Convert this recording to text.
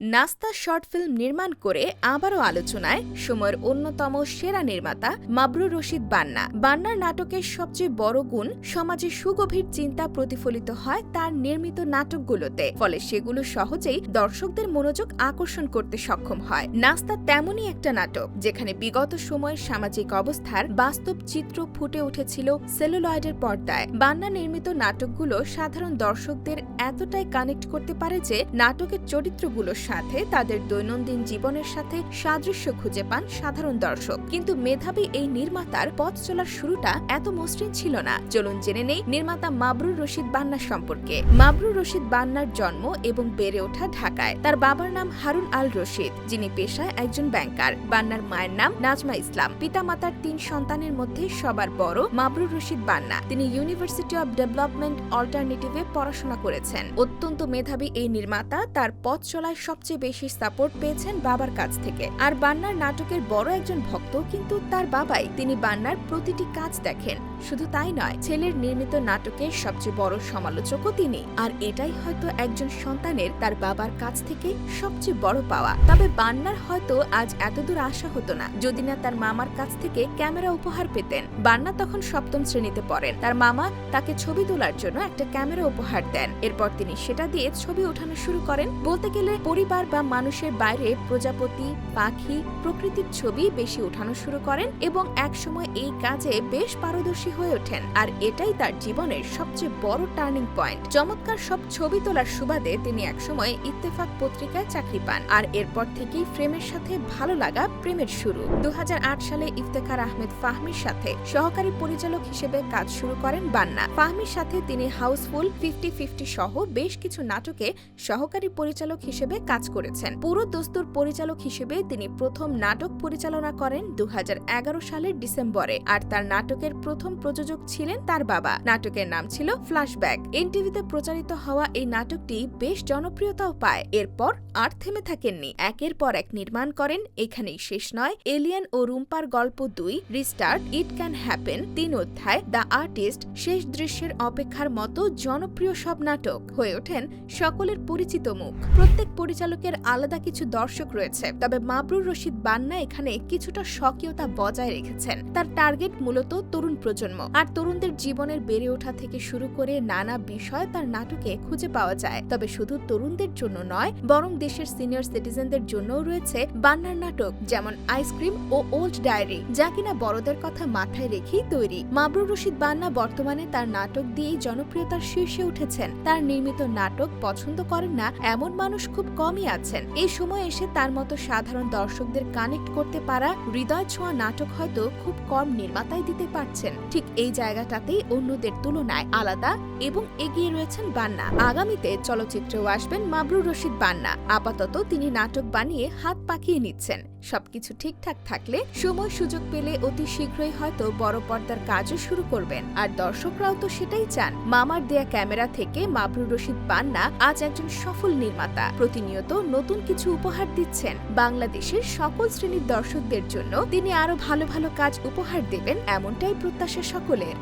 নাস্তা short film নির্মাণ করে আবারও আলোচনায় সময়ের অন্যতম সেরা নির্মাতা মাবরুর রশিদ বান্না। বান্নার নাটকের সবচেয়ে বড় গুণ, সমাজে সুগভীর চিন্তা প্রতিফলিত হয় তার নির্মিত নাটকগুলোতে, ফলে সেগুলো সহজেই দর্শকদের মনোযোগ আকর্ষণ করতে সক্ষম হয়। নাস্তা তেমনই একটা নাটক যেখানে বিগত সময়ের সামাজিক অবস্থার বাস্তব চিত্র ফুটে উঠেছিল সেলুলয়েডের পর্দায়। বান্না নির্মিত নাটকগুলো সাধারণ দর্শকদের এতটাই কানেক্ট করতে পারে যে নাটকের চরিত্রগুলোর সাথে তাদের দৈনন্দিন জীবনের সাথে সাদৃশ্য খুঁজে পান সাধারণ দর্শক। কিন্তু মেধাবী এই নির্মাতার পথ চলার শুরুটা এত মসৃণ ছিল না। চলুন জেনে নেই নির্মাতা মাবরুর রশিদ বান্না সম্পর্কে। মাবরুর রশিদ বান্নার জন্ম এবং বেড়ে ওঠা ঢাকায়। তার বাবার নাম হারুন আল রশিদ, যিনি পেশায় একজন ব্যাংকার। বান্নার মায়ের নাম নাজমা ইসলাম। পিতামাতার ৩ সন্তানের মধ্যে সবার বড় মাবরুর রশিদ বান্না। তিনি ইউনিভার্সিটি অব ডেভেলপমেন্ট অল্টারনেটিভে পড়াশোনা করেছেন। অত্যন্ত মেধাবী এই নির্মাতা তার পথ চলায় সবচেয়ে বেশি সাপোর্ট পেয়েছেন বাবার কাছ থেকে। আর বান্নার নাটকের বড় একজন ভক্ত কিন্তু তার বাবাই। তিনি বান্নার প্রতিটি কাজ দেখেন। শুধু তাই নয়, ছেলের নির্মিত নাটকের সবচেয়ে বড় সমালোচকও তিনি। আর এটাই হয়তো একজন সন্তানের তার বাবার কাছ থেকে সবচেয়ে বড় পাওয়া। তবে বান্নার হয়তো আজ এতদূর আশা হতো না যদি না তার মামার কাছ থেকে ক্যামেরা উপহার পেতেন। বান্না তখন ৭ম শ্রেণীতে পড়েন। তার মামা তাকে ছবি তোলার জন্য একটা ক্যামেরা উপহার দেন। এরপর তিনি সেটা দিয়ে ছবি ওঠানো শুরু করেন। বলতে গেলে পরিবার বা মানুষের বাইরে প্রজাপতি, পাখি, প্রকৃতির ছবি বেশি ওঠানো শুরু করেন এবং একসময় এই কাজে বেশ পারদর্শী হয়ে ওঠেন। আর এটাই তার জীবনের সবচেয়ে বড় টার্নিং পয়েন্ট। চমৎকার সব ছবি তোলার সুবাদে তিনি একসময় ইত্তেফাক পত্রিকায় চাকরি পান। আর এরপর থেকেই ফ্রেমের সাথে ভালো লাগা প্রেমের শুরু। ২০০৮ সালে ইফতেখার আহমেদ ফাহমির সাথে সহকারী পরিচালক হিসেবে কাজ শুরু করেন বান্না। ফাহমির সাথে তিনি হাউসফুল, 50-50 সহ বেশ কিছু নাটকে সহকারী পরিচালক হিসেবে কাজ করেছেন। পুরো দস্তুর পরিচালক হিসেবে তিনি প্রথম নাটক পরিচালনা করেন ২০১১ সালের ডিসেম্বরে। আর তার নাটকের প্রথম প্রযোজক ছিলেন তার বাবা। নাটকের নাম ছিল ফ্ল্যাশব্যাক। এনটিভিতে প্রচারিত হওয়া এই নাটকটি বেশ জনপ্রিয়তাও পায়। এরপর আর থেমে থাকেননি, একের পর এক নির্মাণ করেন। এখানেই শেষ নয়, এলিয়েন ও রুম্পার গল্প ২, রিস্টার্ট, ইট ক্যান হ্যাপেন, ৩ অধ্যায়, দ্য আর্টিস্ট, শেষ দৃশ্যের অপেক্ষার মতো জনপ্রিয় সব নাটক হয়ে ওঠেন সকলের পরিচিত মুখ। প্রত্যেক পরিচালকের আলাদা কিছু দর্শক রয়েছে, তবে মাবরুর রশিদ বান্না এখানে কিছুটা স্বকীয়তা বজায় রেখেছেন। তার টার্গেট মূলত তরুণ প্রজন্ম। আর তরুণদের জীবনের বেড়ে ওঠা থেকে শুরু করে নানা বিষয় তার নাটকে খুঁজে পাওয়া যায়। তবে শুধু তরুণদের জন্য নয়, বরং দেশের সিনিয়র সিটিজেনদের জন্যও রয়েছে বান্নার নাটক, যেমন আইসক্রিম ও ওল্ড ডায়েরি, যা কিনা বড়দের কথা মাথায় রেখেই তৈরি। মাবরুর রশিদ বান্না বর্তমানে তার নাটক দিয়েই জনপ্রিয়তার শীর্ষে উঠেছেন। তার নির্মিত নাটক পছন্দ করেন না এমন মানুষ খুব কমই আছেন। এই সময় এসে তার মতো সাধারণ দর্শকদের কানেক্ট করতে পারা হৃদয় ছোঁয়া নাটক হয়তো খুব কম নির্মাতাই দিতে পারছেন। ঠিক এই জায়গাটাতেই অন্যদের তুলনায় আলাদা এবং এগিয়ে রয়েছেন বান্না। আগামীতে চলচ্চিত্রেও আসবেন মাবরুর রশিদ বান্না। আপাতত তিনি নাটক বানিয়ে হাত পাকিয়ে নিচ্ছেন। সবকিছু ঠিকঠাক থাকলে সময় সুযোগ পেলে অতি শীঘ্রই হয়তো বড় পর্দার কাজও শুরু করবেন। আর দর্শকরাও তো সেটাই চান। মামার দেয়া ক্যামেরা থেকে মাবরুর রশিদ বান্না আজ একজন সফল নির্মাতা। প্রতিনিয়ত নতুন কিছু উপহার দিচ্ছেন। বাংলাদেশের সকল শ্রেণীর দর্শকদের জন্য তিনি আরো ভালো ভালো কাজ উপহার দেবেন, এমনটাই প্রত্যাশা সকলের।